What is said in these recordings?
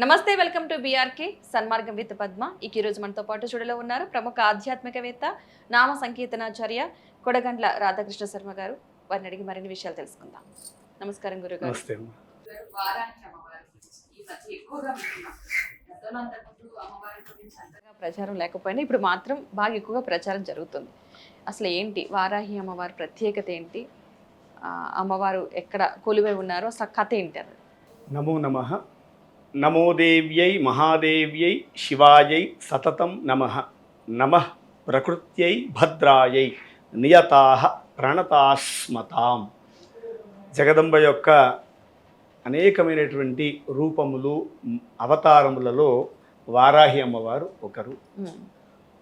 నమస్తే, welcome to BRK Sanmargam with Padma. ఈ రోజు మనతో పాటు స్టూడియోలో ఉన్నారు ప్రముఖ ఆధ్యాత్మికవేత్త, నామ సంకీర్తనాచార్య కొడగండ్ల రాధాకృష్ణ శర్మ గారు. వారిని అడిగి మరిన్ని విషయాలు తెలుసుకుందాం. నమస్కారం గురుగారు. నమస్తే. ప్రచారం లేకపోయినా ఇప్పుడు మాత్రం బాగా ఎక్కువగా ప్రచారం జరుగుతుంది. అసలు ఏంటి వారాహి అమ్మవారి ప్రత్యేకత ఏంటి? అమ్మవారు ఎక్కడ కొలువై ఉన్నారో అసలు కథ ఏంటి? అది నమో నమః. నమో దేవ్యై మహాదేవ్యై శివాయై సతతం నమః. నమః ప్రకృత్యై భద్రాయై నియతాః ప్రణతాస్మతాం. జగదంబ యొక్క అనేకమైనటువంటి రూపములు, అవతారములలో వారాహి అమ్మవారు ఒకరు.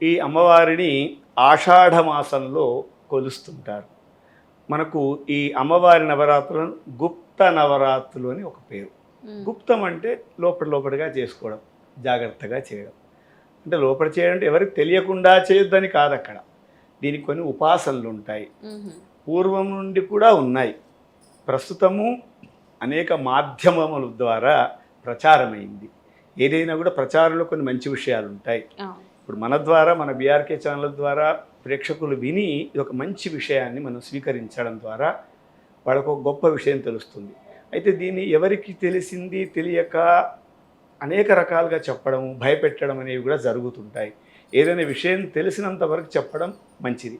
ఈ అమ్మవారిని ఆషాఢ మాసంలో కొలుస్తుంటారు. మనకు ఈ అమ్మవారి నవరాత్రులను గుప్త నవరాత్రులు అని ఒక పేరు. గుప్తం అంటే లోపలిగా చేసుకోవడం, జాగ్రత్తగా చేయడం. అంటే లోపల చేయడం అంటే ఎవరికి తెలియకుండా చేయొద్దని కాదు. అక్కడ దీనికి కొన్ని ఉపాసనలు ఉంటాయి, పూర్వం నుండి కూడా ఉన్నాయి. ప్రస్తుతము అనేక మాధ్యమముల ద్వారా ప్రచారమైంది. ఏదైనా కూడా ప్రచారంలో కొన్ని మంచి విషయాలు ఉంటాయి. ఇప్పుడు మన ద్వారా, మన బీఆర్కే ఛానల్ ద్వారా ప్రేక్షకులు విని ఇది ఒక మంచి విషయాన్ని మనం స్వీకరించడం ద్వారా వాళ్ళకు ఒక గొప్ప విషయం తెలుస్తుంది. అయితే దీన్ని ఎవరికి తెలిసింది తెలియక అనేక రకాలుగా చెప్పడం, భయపెట్టడం అనేవి కూడా జరుగుతుంటాయి. ఏదైనా విషయం తెలిసినంత వరకు చెప్పడం మంచిది.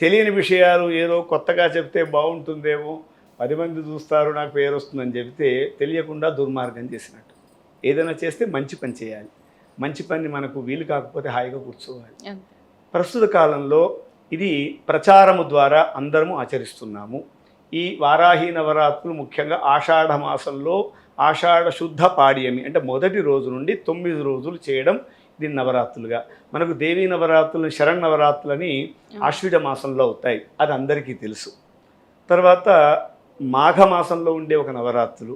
తెలియని విషయాలు ఏదో కొత్తగా చెప్తే బాగుంటుందేమో, 10 మంది చూస్తారు, నాకు పేరు వస్తుందని చెబితే తెలియకుండా దుర్మార్గం చేసినట్టు. ఏదైనా చేస్తే మంచి పని చేయాలి. మంచి పని మనకు వీలు కాకపోతే హాయిగా కూర్చోవాలి. ప్రస్తుత కాలంలో ఇది ప్రచారము ద్వారా అందరము ఆచరిస్తున్నాము. ఈ వారాహి నవరాత్రులు ముఖ్యంగా ఆషాఢ మాసంలో ఆషాఢ శుద్ధ పాడ్యమి అంటే మొదటి రోజు నుండి 9 రోజులు చేయడం ఇది నవరాత్రులుగా. మనకు దేవీ నవరాత్రులు, శరన్నవరాత్రులని ఆశ్వీజ మాసంలో అవుతాయి, అది అందరికీ తెలుసు. తర్వాత మాఘమాసంలో ఉండే ఒక నవరాత్రులు,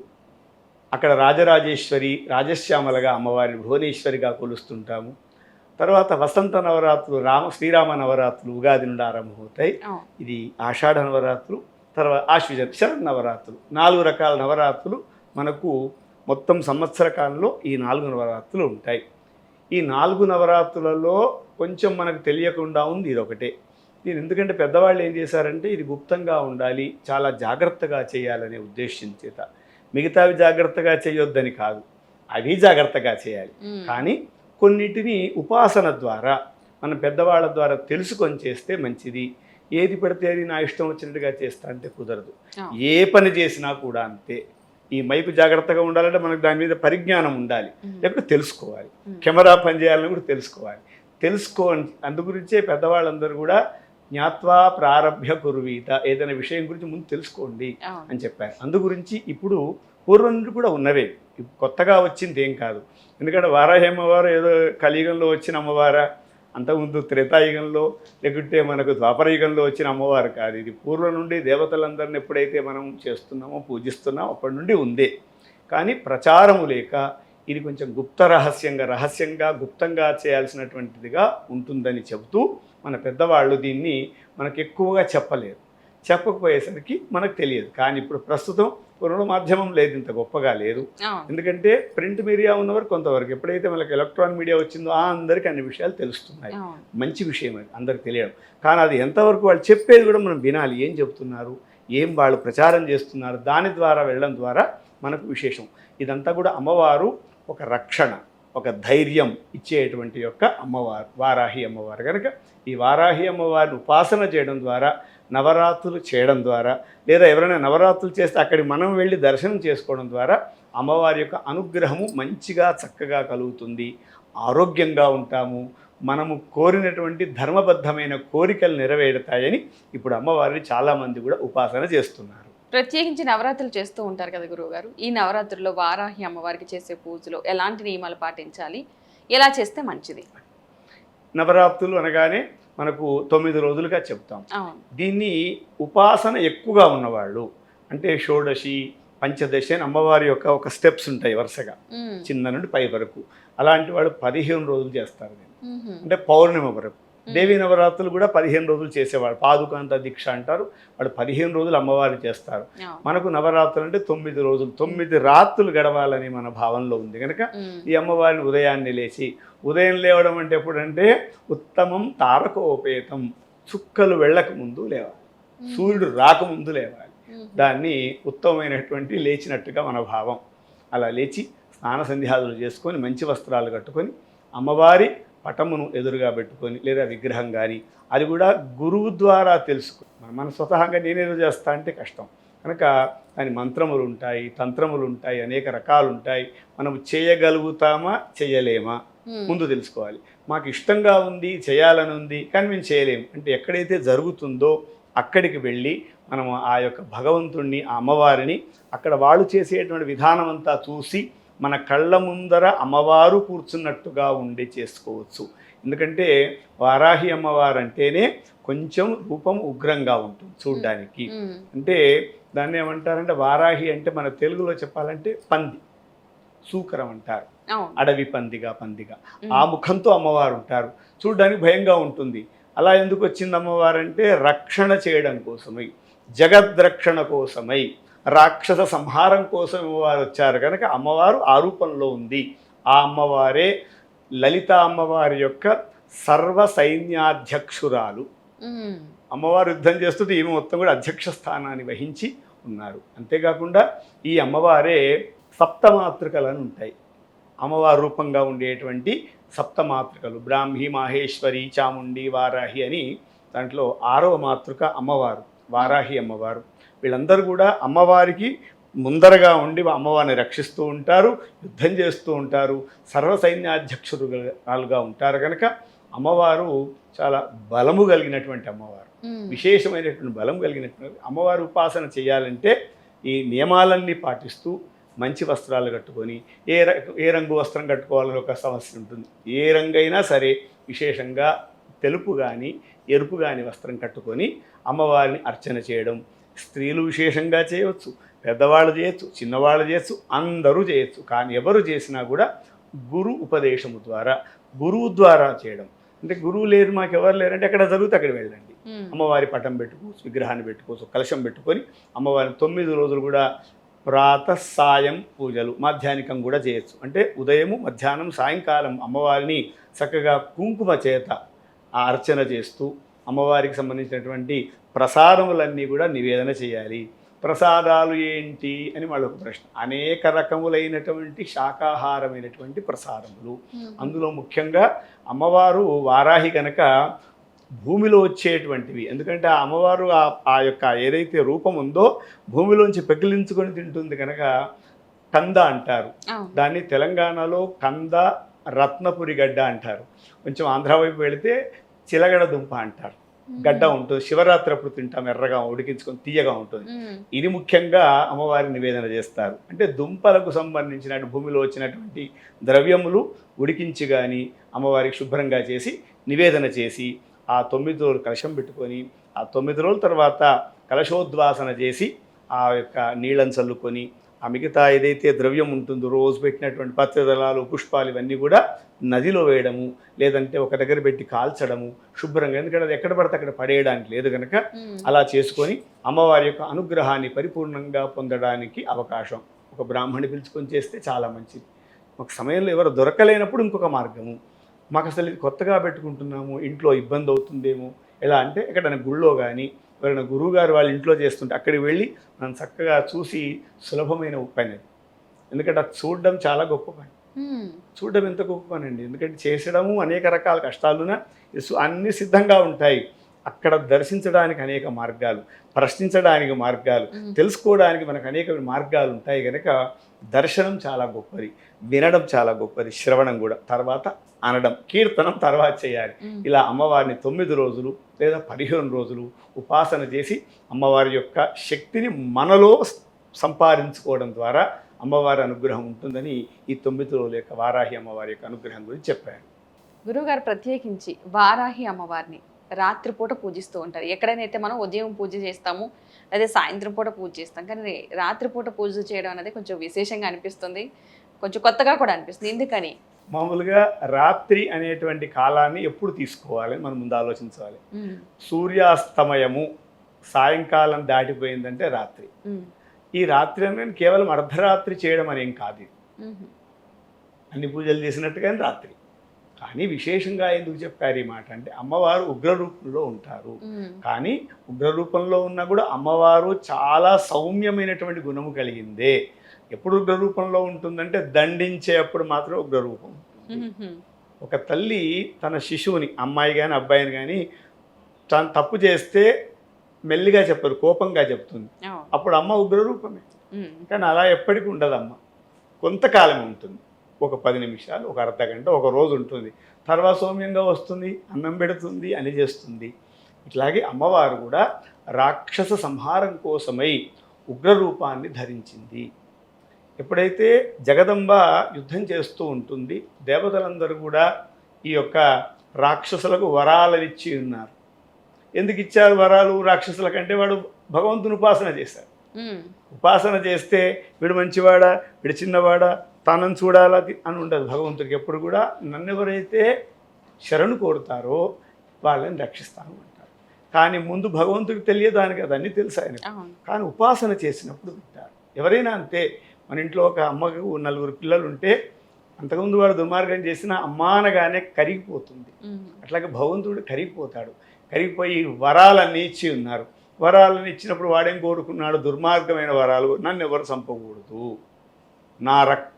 అక్కడ రాజరాజేశ్వరి, రాజశ్యామలగా అమ్మవారిని భువనేశ్వరిగా కొలుస్తుంటాము. తర్వాత వసంత నవరాత్రులు, శ్రీరామ నవరాత్రులు ఉగాది నుండి ఆరంభమవుతాయి. ఇది ఆషాఢ నవరాత్రులు. తర్వాత ఆశ్వీజ, శరన్నవరాత్రులు. 4 రకాల నవరాత్రులు మనకు మొత్తం సంవత్సర కాలంలో ఈ 4 నవరాత్రులు ఉంటాయి. ఈ 4 నవరాత్రులలో కొంచెం మనకు తెలియకుండా ఉంది ఇదొకటే. దీని ఎందుకంటే పెద్దవాళ్ళు ఏం చేశారంటే ఇది గుప్తంగా ఉండాలి, చాలా జాగ్రత్తగా చేయాలనే ఉద్దేశం చేత. మిగతావి జాగ్రత్తగా చేయొద్దని కాదు, అవి జాగ్రత్తగా చేయాలి. కానీ కొన్నిటిని ఉపాసన ద్వారా, మన పెద్దవాళ్ళ ద్వారా తెలుసుకొని చేస్తే మంచిది. ఏది పడితే అది నా ఇష్టం వచ్చినట్టుగా చేస్తా అంటే కుదరదు. ఏ పని చేసినా కూడా అంతే. ఈ మైపు జాగ్రత్తగా ఉండాలంటే మనకు దాని మీద పరిజ్ఞానం ఉండాలి, లేకపోతే తెలుసుకోవాలి. కెమెరా పని చేయాలని కూడా తెలుసుకోవాలి. అందుగురించే పెద్దవాళ్ళందరూ కూడా జ్ఞాత్వా ప్రారభ్య కుర్వీత, ఏదైనా విషయం గురించి ముందు తెలుసుకోండి అని చెప్పారు. అందుగురించి ఇప్పుడు పూర్వం నుండి కూడా ఉన్నవే, కొత్తగా వచ్చింది ఏం కాదు. ఎందుకంటే వారాహి అమ్మవారు ఏదో కలియుగంలో వచ్చిన అమ్మవారా, అంతకుముందు త్రేతాయుగంలో లేకుంటే మనకు ద్వాపరయుగంలో వచ్చిన అమ్మవారు కాదు. ఇది పూర్వం నుండి దేవతలందరిని ఎప్పుడైతే మనం చేస్తున్నామో, పూజిస్తున్నామో అప్పటి నుండి ఉందే. కానీ ప్రచారము లేక ఇది కొంచెం రహస్యంగా గుప్తంగా చేయాల్సినటువంటిదిగా ఉంటుందని చెబుతూ మన పెద్దవాళ్ళు దీన్ని మనకు ఎక్కువగా చెప్పకపోయేసరికి మనకు తెలియదు. కానీ ఇప్పుడు ప్రస్తుతం పూర్వ మాధ్యమం లేదు, ఇంత గొప్పగా లేదు. ఎందుకంటే ప్రింట్ మీడియా ఉన్నవారు కొంతవరకు, ఎప్పుడైతే మనకు ఎలక్ట్రానిక్ మీడియా వచ్చిందో అందరికీ అన్ని విషయాలు తెలుస్తున్నాయి. మంచి విషయం అది అందరికి తెలియడం. కానీ అది ఎంతవరకు వాళ్ళు చెప్పేది కూడా మనం వినాలి. ఏం చెబుతున్నారు, ఏం వాళ్ళు ప్రచారం చేస్తున్నారు, దాని ద్వారా వెళ్ళడం ద్వారా మనకు విశేషం. ఇదంతా కూడా అమ్మవారు ఒక రక్షణ, ఒక ధైర్యం ఇచ్చేటువంటి యొక్క అమ్మవారు వారాహి అమ్మవారు. కనుక ఈ వారాహి అమ్మవారిని ఉపాసన చేయడం ద్వారా, నవరాత్రులు చేయడం ద్వారా, లేదా ఎవరైనా నవరాత్రులు చేస్తే అక్కడికి మనం వెళ్ళి దర్శనం చేసుకోవడం ద్వారా అమ్మవారి యొక్క అనుగ్రహము మంచిగా చక్కగా కలుగుతుంది. ఆరోగ్యంగా ఉంటాము, మనము కోరినటువంటి ధర్మబద్ధమైన కోరికలు నెరవేరుతాయని ఇప్పుడు అమ్మవారిని చాలామంది కూడా ఉపాసన చేస్తున్నారు. ప్రత్యేకించి నవరాత్రులు చేస్తూ ఉంటారు కదా గురువు గారు. ఈ నవరాత్రుల్లో వారాహి అమ్మవారికి చేసే పూజలో ఎలాంటి నియమాలు పాటించాలి, ఎలా చేస్తే మంచిది? నవరాత్రులు అనగానే మనకు 9 రోజులుగా చెప్తాం. దీన్ని ఉపాసన ఎక్కువగా ఉన్నవాళ్ళు, అంటే షోడశి, పంచదశి అని అమ్మవారి యొక్క ఒక స్టెప్స్ ఉంటాయి వరుసగా, చిన్న నుండి పై వరకు. అలాంటి వాళ్ళు 15 రోజులు చేస్తారు. అంటే పౌర్ణమి వరకు దేవీ నవరాత్రులు కూడా 15 రోజులు చేసేవాడు. పాదుకాంత దీక్ష అంటారు, వాడు 15 రోజులు అమ్మవారిని చేస్తారు. మనకు నవరాత్రులు అంటే 9 రోజులు, 9 రాత్రులు గడవాలని మన భావనలో ఉంది కనుక ఈ అమ్మవారిని ఉదయాన్నే లేచి, ఉదయం లేవడం అంటే ఎప్పుడంటే ఉత్తమం తారకోపేతం, చుక్కలు వెళ్ళక ముందు లేవాలి, సూర్యుడు రాకముందు లేవాలి. దాన్ని ఉత్తమమైనటువంటి లేచినట్టుగా మన భావం. అలా లేచి స్నాన సంధ్యాదులు చేసుకొని మంచి వస్త్రాలు కట్టుకొని అమ్మవారి పటమును ఎదురుగా పెట్టుకొని, లేదా విగ్రహం కానీ, అది కూడా గురువు ద్వారా తెలుసుకొని, మన స్వతహాగా నేనేదో చేస్తా అంటే కష్టం కనుక దాని మంత్రములు ఉంటాయి, తంత్రములు ఉంటాయి, అనేక రకాలు ఉంటాయి. మనం చేయగలుగుతామా చేయలేమా ముందు తెలుసుకోవాలి. మాకు ఇష్టంగా ఉంది, చేయాలని ఉంది, కానీ మేము చేయలేము అంటే ఎక్కడైతే జరుగుతుందో అక్కడికి వెళ్ళి మనము ఆ యొక్క భగవంతుణ్ణి, ఆ అమ్మవారిని అక్కడ వాళ్ళు చేసేటువంటి విధానం అంతా చూసి మన కళ్ళ ముందర అమ్మవారు కూర్చున్నట్టుగా ఉండి చేసుకోవచ్చు. ఎందుకంటే వారాహి అమ్మవారు అంటేనే కొంచెం రూపం ఉగ్రంగా ఉంటుంది చూడ్డానికి. అంటే దాన్ని ఏమంటారంటే వారాహి అంటే మన తెలుగులో చెప్పాలంటే పంది, సూకరం అంటారు, అడవి పందిగా ఆ ముఖంతో అమ్మవారు ఉంటారు. చూడ్డానికి భయంగా ఉంటుంది. అలా ఎందుకు వచ్చింది అమ్మవారంటే రక్షణ చేయడం కోసమై, జగద్రక్షణ కోసమై, రాక్షస సంహారం కోసం అమ్మవారు వచ్చారు కనుక అమ్మవారు ఆ రూపంలో ఉంది. ఆ అమ్మవారే లలిత అమ్మవారి యొక్క సర్వ సైన్యాధ్యక్షురాలు. అమ్మవారు యుద్ధం చేస్తుంటే ఈమె మొత్తం కూడా అధ్యక్ష స్థానాన్ని వహించి ఉన్నారు. అంతేకాకుండా ఈ అమ్మవారే సప్తమాతృకలను ఉంటాయి. అమ్మవారి రూపంగా ఉండేటువంటి సప్తమాతృకలు బ్రాహ్మి, మాహేశ్వరి, చాముండి, వారాహి అని దాంట్లో 6వ మాతృక అమ్మవారు వారాహి అమ్మవారు. వీళ్ళందరూ కూడా అమ్మవారికి ముందరగా ఉండి అమ్మవారిని రక్షిస్తూ ఉంటారు, యుద్ధం చేస్తూ ఉంటారు, సర్వ సైన్యాధ్యక్షురాలుగా ఉంటారు కనుక అమ్మవారు చాలా బలము కలిగినటువంటి అమ్మవారు, విశేషమైనటువంటి బలం కలిగినటువంటి అమ్మవారు. ఉపాసన చేయాలంటే ఈ నియమాలన్నీ పాటిస్తూ మంచి వస్త్రాలు కట్టుకొని, ఏ రంగు వస్త్రం కట్టుకోవాలని ఒక సమస్య ఉంటుంది. ఏ రంగైనా సరే విశేషంగా తెలుపు కానీ ఎరుపు కానీ వస్త్రం కట్టుకొని అమ్మవారిని అర్చన చేయడం స్త్రీలు విశేషంగా చేయవచ్చు, పెద్దవాళ్ళు చేయొచ్చు, చిన్నవాళ్ళు చేయొచ్చు, అందరూ చేయొచ్చు. కానీ ఎవరు చేసినా కూడా గురు ఉపదేశము ద్వారా, గురువు ద్వారా చేయడం. అంటే గురువు లేరు, మాకు ఎవరు లేరంటే ఎక్కడ జరిగితే అక్కడ వెళ్ళండి. అమ్మవారి పటం పెట్టుకోవచ్చు, విగ్రహాన్ని పెట్టుకోవచ్చు, కలశం పెట్టుకొని అమ్మవారిని 9 రోజులు కూడా ప్రాత సాయం పూజలు మాధ్యానికం కూడా చేయొచ్చు. అంటే ఉదయము, మధ్యాహ్నం, సాయంకాలం అమ్మవారిని చక్కగా కుంకుమ చేత ఆ అర్చన చేస్తూ అమ్మవారికి సంబంధించినటువంటి ప్రసాదములన్నీ కూడా నివేదన చేయాలి. ప్రసాదాలు ఏంటి అని వాళ్ళొక ప్రశ్న. అనేక రకములైనటువంటి శాకాహారమైనటువంటి ప్రసాదములు. అందులో ముఖ్యంగా అమ్మవారు వారాహి కనుక భూమిలో వచ్చేటువంటివి. ఎందుకంటే ఆ అమ్మవారు ఆ యొక్క ఏదైతే రూపం ఉందో భూమిలోంచి పెకిలించుకొని తింటుంది కనుక కంద అంటారు. దాన్ని తెలంగాణలో కంద, రత్నపురి గడ్డ అంటారు. కొంచెం ఆంధ్ర వైపు వెళితే చిలగడ దుంప అంటారు. గడ్డ ఉంటుంది, శివరాత్రి అప్పుడు తింటాం, ఎర్రగా ఉడికించుకొని తీయగా ఉంటుంది. ఇది ముఖ్యంగా అమ్మవారి నివేదన చేస్తారు. అంటే దుంపలకు సంబంధించిన భూమిలో వచ్చినటువంటి ద్రవ్యములు ఉడికించి కానీ అమ్మవారికి శుభ్రంగా చేసి నివేదన చేసి ఆ 9 రోజులు కలశం పెట్టుకొని ఆ 9 రోజుల తర్వాత కలశోద్వాసన చేసి ఆ యొక్క నీళ్ళని చల్లుకొని ఆ మిగతా ఏదైతే ద్రవ్యం ఉంటుందో రోజు పెట్టినటువంటి పత్రదళాలు, పుష్పాలు ఇవన్నీ కూడా నదిలో వేయడము, లేదంటే ఒక దగ్గర పెట్టి కాల్చడము శుభ్రంగా. ఎందుకంటే అది ఎక్కడ పడితే అక్కడ పడేయడానికి లేదు కనుక అలా చేసుకొని అమ్మవారి యొక్క అనుగ్రహాన్ని పరిపూర్ణంగా పొందడానికి అవకాశం. ఒక బ్రాహ్మణి పిలుచుకొని చేస్తే చాలా మంచిది. ఒక సమయంలో ఎవరు దొరకలేనప్పుడు ఇంకొక మార్గము. మాకు అసలు ఇది కొత్తగా పెట్టుకుంటున్నాము, ఇంట్లో ఇబ్బంది అవుతుందేమో, ఎలా అంటే ఎక్కడైనా గుళ్ళో కానీ ఎవరైనా గురువుగారు వాళ్ళ ఇంట్లో చేస్తుంటే అక్కడికి వెళ్ళి మనం చక్కగా చూసి సులభమైన పని అది. ఎందుకంటే అది చూడడం చాలా గొప్ప పని. చూడడం ఎంత గొప్ప పని అండి. ఎందుకంటే చేసడము అనేక రకాల కష్టాలున అన్నీ సిద్ధంగా ఉంటాయి. అక్కడ దర్శించడానికి అనేక మార్గాలు, ప్రశ్నించడానికి మార్గాలు, తెలుసుకోవడానికి మనకు అనేక మార్గాలు ఉంటాయి కనుక దర్శనం చాలా గొప్పది, వినడం చాలా గొప్పది, శ్రవణం కూడా, తర్వాత అనడం, కీర్తనం తర్వాత చేయాలి. ఇలా అమ్మవారిని 9 రోజులు లేదా 15 రోజులు ఉపాసన చేసి అమ్మవారి యొక్క శక్తిని మనలో సంపాదించుకోవడం ద్వారా అమ్మవారి అనుగ్రహం ఉంటుందని ఈ 9 రోజుల యొక్క వారాహి అమ్మవారి యొక్క అనుగ్రహం గురించి చెప్పాను. గురువుగారు ప్రత్యేకించి వారాహి అమ్మవారిని రాత్రిపూట పూజిస్తూ ఉంటారు. ఎక్కడైతే మనం ఉదయం పూజ చేస్తాము లేదా సాయంత్రం పూట పూజ చేస్తాం, కానీ రాత్రిపూట పూజ చేయడం అనేది కొంచెం విశేషంగా అనిపిస్తుంది, కొంచెం కొత్తగా కూడా అనిపిస్తుంది. ఎందుకని మామూలుగా రాత్రి అనేటువంటి కాలాన్ని ఎప్పుడు తీసుకోవాలి మనం ముందు ఆలోచించాలి. సూర్యాస్తమయము సాయంకాలం దాటిపోయిందంటే రాత్రి. ఈ రాత్రి అనేది కేవలం అర్ధరాత్రి చేయడం అనేం కాదు. అన్ని పూజలు చేసినట్టుగానే రాత్రి. కానీ విశేషంగా ఎందుకు చెప్పారు ఈ మాట అంటే అమ్మవారు ఉగ్రరూపంలో ఉంటారు. కానీ ఉగ్రరూపంలో ఉన్నా కూడా అమ్మవారు చాలా సౌమ్యమైనటువంటి గుణము కలిగిందే. ఎప్పుడు ఉగ్రరూపంలో ఉంటుందంటే దండించేప్పుడు మాత్రం ఉగ్రరూపం. ఒక తల్లి తన శిశువుని అమ్మాయి కానీ అబ్బాయిని కానీ తను తప్పు చేస్తే మెల్లిగా చెప్పదు, కోపంగా చెప్తుంది. అప్పుడు అమ్మ ఉగ్రరూపమే. కానీ అలా ఎప్పటికీ ఉండదు. అమ్మ కొంతకాలం ఉంటుంది, ఒక 10 నిమిషాలు, ఒక అర్ధ గంట, ఒక రోజు ఉంటుంది. తర్వాత సౌమ్యంగా వస్తుంది, అన్నం పెడుతుంది, అని చేస్తుంది. ఇట్లాగే అమ్మవారు కూడా రాక్షస సంహారం కోసమై ఉగ్రరూపాన్ని ధరించింది. ఎప్పుడైతే జగదంబ యుద్ధం చేస్తూ ఉంటుంది, దేవతలందరూ కూడా ఈ యొక్క రాక్షసులకు వరాలనిచ్చి ఉన్నారు. ఎందుకు ఇచ్చారు వరాలు రాక్షసుల కంటే? వాడు భగవంతుని ఉపాసన చేశారు. ఉపాసన చేస్తే వీడు మంచివాడా, వీడు చిన్నవాడా, తనను చూడాలా అని ఉండదు భగవంతుడికి. ఎప్పుడు కూడా నన్ను ఎవరైతే శరణు కోరుతారో వాళ్ళని రక్షిస్తాను అంటారు. కానీ ముందు భగవంతుడికి తెలియదానికి అది అన్నీ తెలుసు ఆయన. కానీ ఉపాసన చేసినప్పుడు వింటారు. ఎవరైనా అంతే. మన ఇంట్లో ఒక అమ్మకు 4 పిల్లలు ఉంటే అంతకుముందు వాడు దుర్మార్గం చేసినా అమ్మానగానే కరిగిపోతుంది. అట్లాగే భగవంతుడు కరిగిపోతాడు. కరిగిపోయి వరాలన్నీ ఇచ్చి ఉన్నారు. వరాలను ఇచ్చినప్పుడు వాడేం కోరుకున్నాడు? దుర్మార్గమైన వరాలు. నన్ను ఎవరు చంపకూడదు,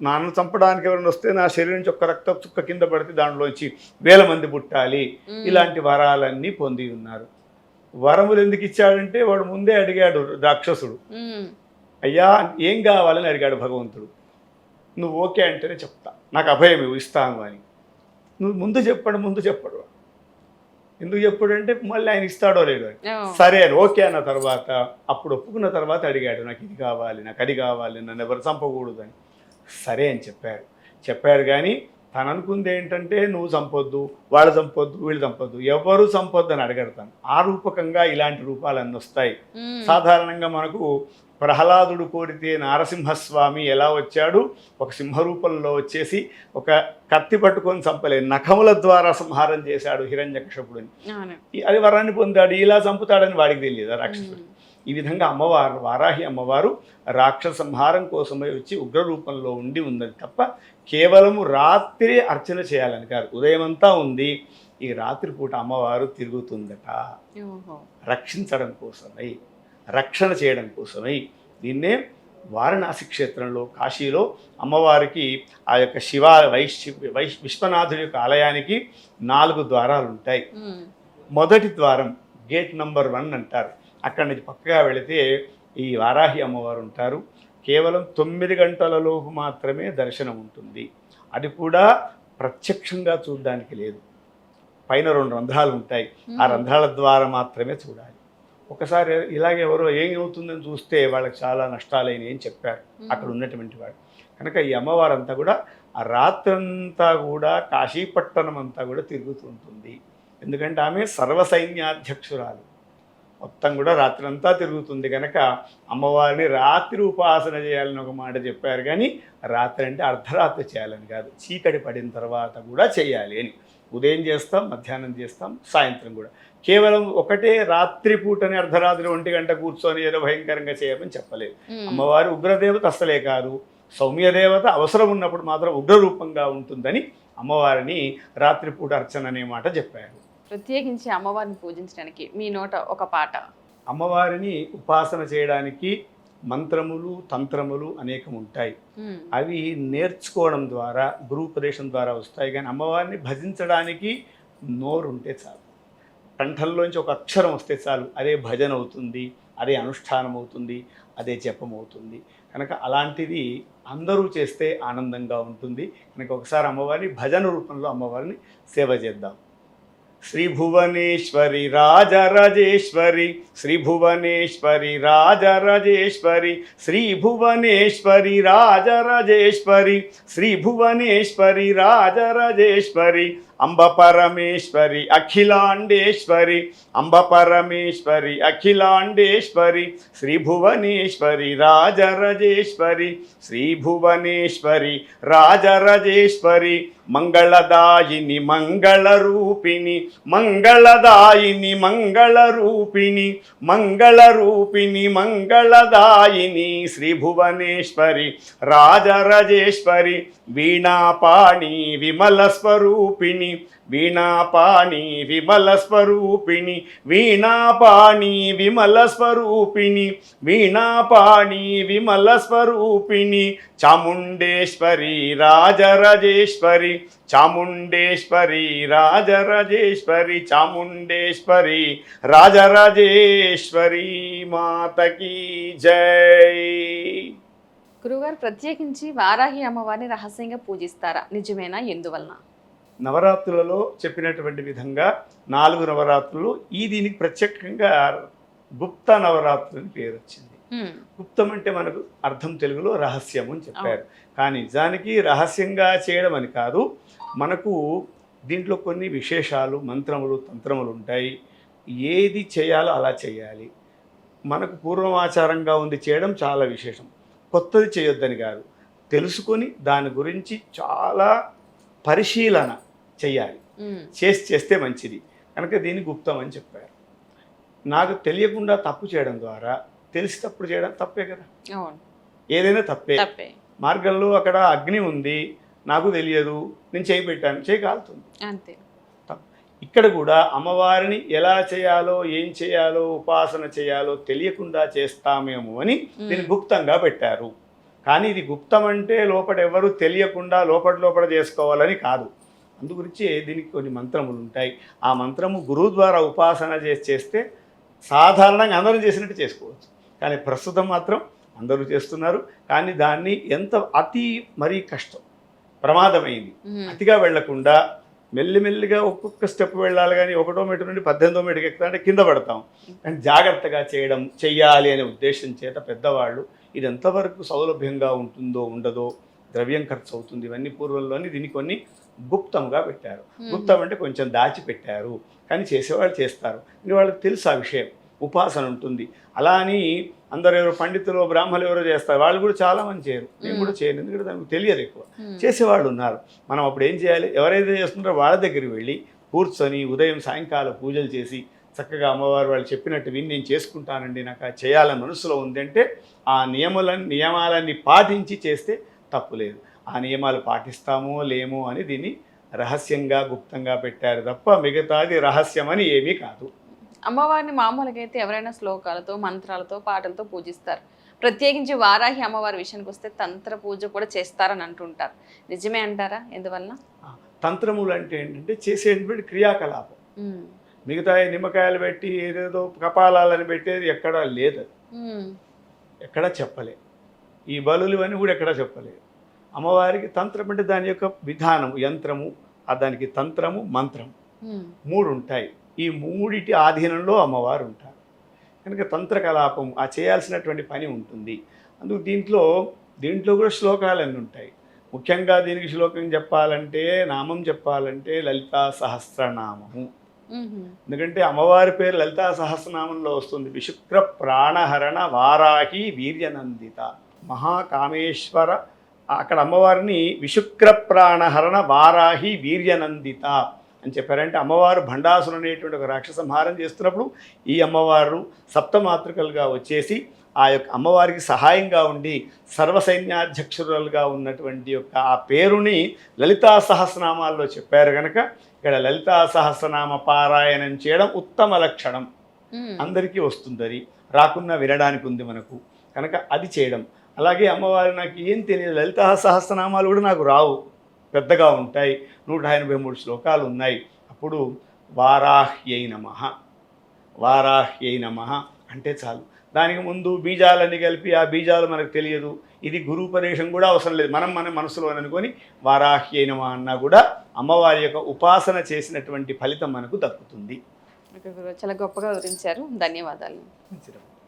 నన్ను చంపడానికి ఎవరైనా వస్తే నా శరీరం నుంచి ఒక రక్త చుక్క కింద పడితే దాంట్లోంచి 1000 మంది పుట్టాలి. ఇలాంటి వరాలన్నీ పొంది ఉన్నారు. వరములు ఎందుకు ఇచ్చాడంటే వాడు ముందే అడిగాడు రాక్షసుడు. అయ్యా ఏం కావాలని అడిగాడు భగవంతుడు. నువ్వు ఓకే అంటేనే చెప్తా, నాకు అభయం ఇస్తాను అని. నువ్వు ముందు చెప్పడు. ఎందుకు చెప్పాడంటే మళ్ళీ ఆయన ఇస్తాడో లేదో అని. సరే అని ఓకే అన్న తర్వాత అప్పుడు ఒప్పుకున్న తర్వాత అడిగాడు, నాకు ఇది కావాలి, నాకు అది కావాలి, నన్ను ఎవరు చంపకూడదు అని. సరే అని చెప్పారు. కానీ తను అనుకుంది ఏంటంటే నువ్వు చంపొద్దు, వాళ్ళు చంపొద్దు, వీళ్ళు చంపొద్దు, ఎవరు చంపొద్దు అని అడగడతాను. ఆ రూపకంగా ఇలాంటి రూపాలన్నీ వస్తాయి. సాధారణంగా మనకు ప్రహ్లాదుడు కోరితే నారసింహస్వామి ఎలా వచ్చాడు? ఒక సింహరూపంలో వచ్చేసి ఒక కత్తి పట్టుకొని చంపలేదు, నఖముల ద్వారా సంహారం చేశాడు హిరణ్యకశపుడిని. అది వరాన్ని పొందాడు. ఇలా చంపుతాడని వాడికి తెలియదు రాక్షసుడు. ఈ విధంగా అమ్మవారు, వారాహి అమ్మవారు రాక్షస సంహారం కోసమై వచ్చి ఉగ్రరూపంలో ఉండి ఉన్నది తప్ప కేవలము రాత్రి అర్చన చేయాలని కాదు. ఉదయమంతా ఉంది, ఈ రాత్రిపూట అమ్మవారు తిరుగుతుందట రక్షించడం కోసమై, రక్షణ చేయడం కోసమై. దీన్నే వారణాసి క్షేత్రంలో, కాశీలో అమ్మవారికి ఆ యొక్క విశ్వనాథుడి యొక్క ఆలయానికి 4 ద్వారాలు ఉంటాయి. మొదటి ద్వారం గేట్ నంబర్ 1 అంటారు. అక్కడి నుంచి పక్కగా వెళితే ఈ వారాహి అమ్మవారు ఉంటారు. కేవలం 9 గంటలలోపు మాత్రమే దర్శనం ఉంటుంది. అది కూడా ప్రత్యక్షంగా చూడడానికి లేదు. పైన 2 రంధ్రాలు ఉంటాయి, ఆ రంధ్రాల ద్వారా మాత్రమే చూడాలి. ఒకసారి ఇలాగే ఎవరో ఏమవుతుందని చూస్తే వాళ్ళకి చాలా నష్టాలైనవి అని చెప్పారు అక్కడ ఉన్నటువంటి వాడు. కనుక ఈ అమ్మవారంతా కూడా ఆ రాత్రంతా కూడా కాశీపట్టణం అంతా కూడా తిరుగుతుంటుంది. ఎందుకంటే ఆమె సర్వసైన్యాధ్యక్షురాలు, మొత్తం కూడా రాత్రంతా తిరుగుతుంది. కనుక అమ్మవారిని రాత్రి ఉపాసన చేయాలని ఒక మాట చెప్పారు. కానీ రాత్రి అంటే అర్ధరాత్రి చేయాలని కాదు, చీకటి పడిన తర్వాత కూడా చేయాలి అని. ఉదయం చేస్తాం, మధ్యాహ్నం చేస్తాం, సాయంత్రం కూడా. కేవలం ఒకటే రాత్రి పూటని అర్ధరాత్రి 1 గంట కూర్చొని ఏదో భయంకరంగా చేయమని చెప్పలేదు. అమ్మవారి ఉగ్రదేవత అసలే కాదు, సౌమ్యదేవత అవసరం ఉన్నప్పుడు మాత్రం ఉగ్రరూపంగా ఉంటుందని అమ్మవారిని రాత్రిపూట అర్చన అనే మాట చెప్పారు. ప్రత్యేకించి అమ్మవారిని పూజించడానికి మీ నోట ఒక పాట. అమ్మవారిని ఉపాసన చేయడానికి మంత్రములు, తంత్రములు అనేకం ఉంటాయి. అవి నేర్చుకోవడం ద్వారా, గురూపదేశం ద్వారా వస్తాయి. కానీ అమ్మవారిని భజించడానికి నోరు ఉంటే చాలు, కంఠంలోంచి ఒక అక్షరం వస్తే చాలు, అదే భజన అవుతుంది, అదే అనుష్ఠానం అవుతుంది, అదే జపం అవుతుంది. కనుక అలాంటిది అందరూ చేస్తే ఆనందంగా ఉంటుంది. కనుక ఒకసారి అమ్మవారిని భజన రూపంలో అమ్మవారిని సేవ చేద్దాం. శ్రీ భువనేశ్వరి రాజరాజేశ్వరి, శ్రీ భువనేశ్వరి రాజరాజేశ్వరి, శ్రీ భువనేశ్వరి రాజరాజేశ్వరి, శ్రీ భువనేశ్వరి రాజరాజేశ్వరి. అంబ పరమేశ్వరి అఖిలాండేశ్వరి, అంబ పరమేశ్వరి అఖిలాండేశ్వరి, శ్రీ భువనేశ్వరి రాజరాజేశ్వరి, శ్రీ భువనేశ్వరి రాజరాజేశ్వరి, మంగళదాయిని మంగళరూపిణి, మంగళదాయిని మంగళరూపిణి, మంగళరూపిణి మంగళదాయిని, శ్రీ భువనేశ్వరి రాజరాజేశ్వరి, వీణాపాణి విమల స్వరూపిణి, వీణాపాణి విమల స్వరూపిణి, వీణాపాణి విమల స్వరూపిణి, వీణాపాణి విమల స్వరూపిణి, చాముండేశ్వరి రాజరాజేశ్వరి, చాముండేశ్వరి రాజరాజేశ్వరి, చాముండేశ్వరి రాజరాజేశ్వరి, మాతకి జై. గురుగారు ప్రత్యేకించి వారాహి అమ్మవారిని రహస్యంగా పూజిస్తారా? నిజమేనా? ఎందువలన? నవరాత్రులలో చెప్పినటువంటి విధంగా 4 నవరాత్రులు దీనికి ప్రత్యేకంగా గుప్త నవరాత్రులు అని పేరు వచ్చింది. గుప్తం అంటే మనకు అర్థం తెలుగులో రహస్యం అని చెప్పారు. కానీ నిజానికి రహస్యంగా చేయడం అని కాదు, మనకు దీంట్లో కొన్ని విశేషాలు, మంత్రములు, తంత్రములు ఉంటాయి. ఏది చేయాలో అలా చేయాలి. మనకు పూర్వమాచారంగా ఉంది చేయడం చాలా విశేషం. కొత్తది చేయొద్దని కాదు, తెలుసుకొని దాని గురించి చాలా పరిశీలన చెయ్యాలి. చేస్తే మంచిది కనుక దీన్ని గుప్తం అని చెప్పారు. నాకు తెలియకుండా తప్పు చేయడం ద్వారా తెలిసి తప్పుడు చేయడం తప్పే కదా. ఏదైనా తప్పే. మార్గంలో అక్కడ అగ్ని ఉంది, నాకు తెలియదు, నేను చేయి పెట్టాను, చేయి కాలుతుంది అంతే. ఇక్కడ కూడా అమ్మవారిని ఎలా చేయాలో, ఏం చేయాలో, ఉపాసన చేయాలో తెలియకుండా చేస్తామేమో అని దీన్ని గుప్తంగా పెట్టారు. కానీ ఇది గుప్తం అంటే లోపల ఎవరు తెలియకుండా లోపల చేసుకోవాలని కాదు. అందుగురించి దీనికి కొన్ని మంత్రములు ఉంటాయి. ఆ మంత్రము గురువు ద్వారా ఉపాసన చేస్తే సాధారణంగా అందరూ చేసినట్టు చేసుకోవచ్చు. కానీ ప్రస్తుతం మాత్రం అందరూ చేస్తున్నారు. కానీ దాన్ని ఎంత అతి మరీ కష్టం, ప్రమాదమైంది. అతిగా వెళ్లకుండా మెల్లిమెల్లిగా ఒక్కొక్క స్టెప్ వెళ్ళాలి. కానీ 1వ మెట్టు నుండి 18వ మెట్టుకి ఎక్కుతాంటే కింద పడతాం. కానీ జాగ్రత్తగా చెయ్యాలి అనే ఉద్దేశం చేత పెద్దవాళ్ళు ఇది ఎంతవరకు సౌలభ్యంగా ఉంటుందో ఉండదో, ద్రవ్యం ఖర్చు అవుతుంది, ఇవన్నీ పూర్వంలోని దీన్ని కొన్ని గుప్తంగా పెట్టారు. గుప్తం అంటే కొంచెం దాచిపెట్టారు. కానీ చేసేవాళ్ళు చేస్తారు. ఇంక వాళ్ళకి తెలుసు ఆ విషయం, ఉపాసన ఉంటుంది. అలా అని అందరు ఎవరో పండితులు, బ్రాహ్మణులు ఎవరో చేస్తారు, వాళ్ళు కూడా చాలామంది చేయరు. నేను కూడా చేయను, ఎందుకంటే దానికి తెలియదు ఎక్కువ. చేసేవాళ్ళు ఉన్నారు. మనం అప్పుడు ఏం చేయాలి? ఎవరైతే చేస్తున్నారో వాళ్ళ దగ్గరికి వెళ్ళి కూర్చొని ఉదయం సాయంకాలం పూజలు చేసి చక్కగా అమ్మవారు వాళ్ళు చెప్పినట్టు విని నేను చేసుకుంటానండి, నాకు చేయాలని మనసులో ఉందంటే ఆ నియమాలన్నీ పాటించి చేస్తే తప్పు లేదు. ఆ నియమాలు పాటిస్తామో లేమో అని దీన్ని రహస్యంగా గుప్తంగా పెట్టారు తప్ప మిగతాది రహస్యమని ఏమీ కాదు. అమ్మవారిని మామూలుగా అయితే ఎవరైనా శ్లోకాలతో, మంత్రాలతో, పాటలతో పూజిస్తారు. ప్రత్యేకించి వారాహి అమ్మవారి విషయానికి వస్తే తంత్ర పూజ కూడా చేస్తారని అంటుంటారు. నిజమే అంటారా? ఎందువల్ల? తంత్రములు అంటే ఏంటంటే చేసేటువంటి క్రియాకలాపం. మిగతా నిమ్మకాయలు పెట్టి ఏదేదో కపాలాలని పెట్టేది ఎక్కడా లేదు, ఎక్కడా చెప్పలే. ఈ బలులు ఇవన్నీ కూడా ఎక్కడా చెప్పలేదు. అమ్మవారికి తంత్రం అంటే దాని యొక్క విధానము, యంత్రము, దానికి తంత్రము, మంత్రము 3 ఉంటాయి. ఈ 3 ఆధీనంలో అమ్మవారు ఉంటారు. కనుక తంత్రకలాపం ఆ చేయాల్సినటువంటి పని ఉంటుంది. అందుకు దీంట్లో కూడా శ్లోకాలన్నీ ఉంటాయి. ముఖ్యంగా దీనికి శ్లోకం చెప్పాలంటే, నామం చెప్పాలంటే లలితా సహస్రనామము. ఎందుకంటే అమ్మవారి పేరు లలితా సహస్రనామంలో వస్తుంది. విశుక్ర ప్రాణహరణ వారాహి వీర్యనందిత మహాకామేశ్వర. అక్కడ అమ్మవారిని విశుక్ర ప్రాణహరణ వారాహి వీర్యనందిత అని చెప్పారంటే అమ్మవారు భండాసురు అనేటువంటి ఒక రాక్షస సంహారం చేస్తున్నప్పుడు ఈ అమ్మవారు సప్తమాతృకలుగా వచ్చేసి ఆ యొక్క అమ్మవారికి సహాయంగా ఉండి సర్వసైన్యాధ్యక్షురాలుగా ఉన్నటువంటి యొక్క ఆ పేరుని లలితా సహస్రనామాల్లో చెప్పారు. కనుక ఇక్కడ లలితా సహస్రనామ పారాయణం చేయడం ఉత్తమ లక్షణం. అందరికీ వస్తుంది, రాకున్నా వినడానికి ఉంది మనకు, కనుక అది చేయడం. అలాగే అమ్మవారు నాకు ఏం తెలియదు, లలితా సహస్రనామాలు కూడా నాకు రావు, పెద్దగా ఉంటాయి, 183 శ్లోకాలు ఉన్నాయి. అప్పుడు వారాహ్యై నమః, వారాహ్యై నమః అంటే చాలు. దానికి ముందు బీజాలన్నీ కలిపి ఆ బీజాలు మనకు తెలియదు, ఇది గురూపదేశం కూడా అవసరం లేదు, మన మనసులో అనుకొని వారాహ్యై నమః అన్నా కూడా అమ్మవారి యొక్క ఉపాసన చేసినటువంటి ఫలితం మనకు దక్కుతుంది. చాలా గొప్పగా వివరించారు. ధన్యవాదాలు.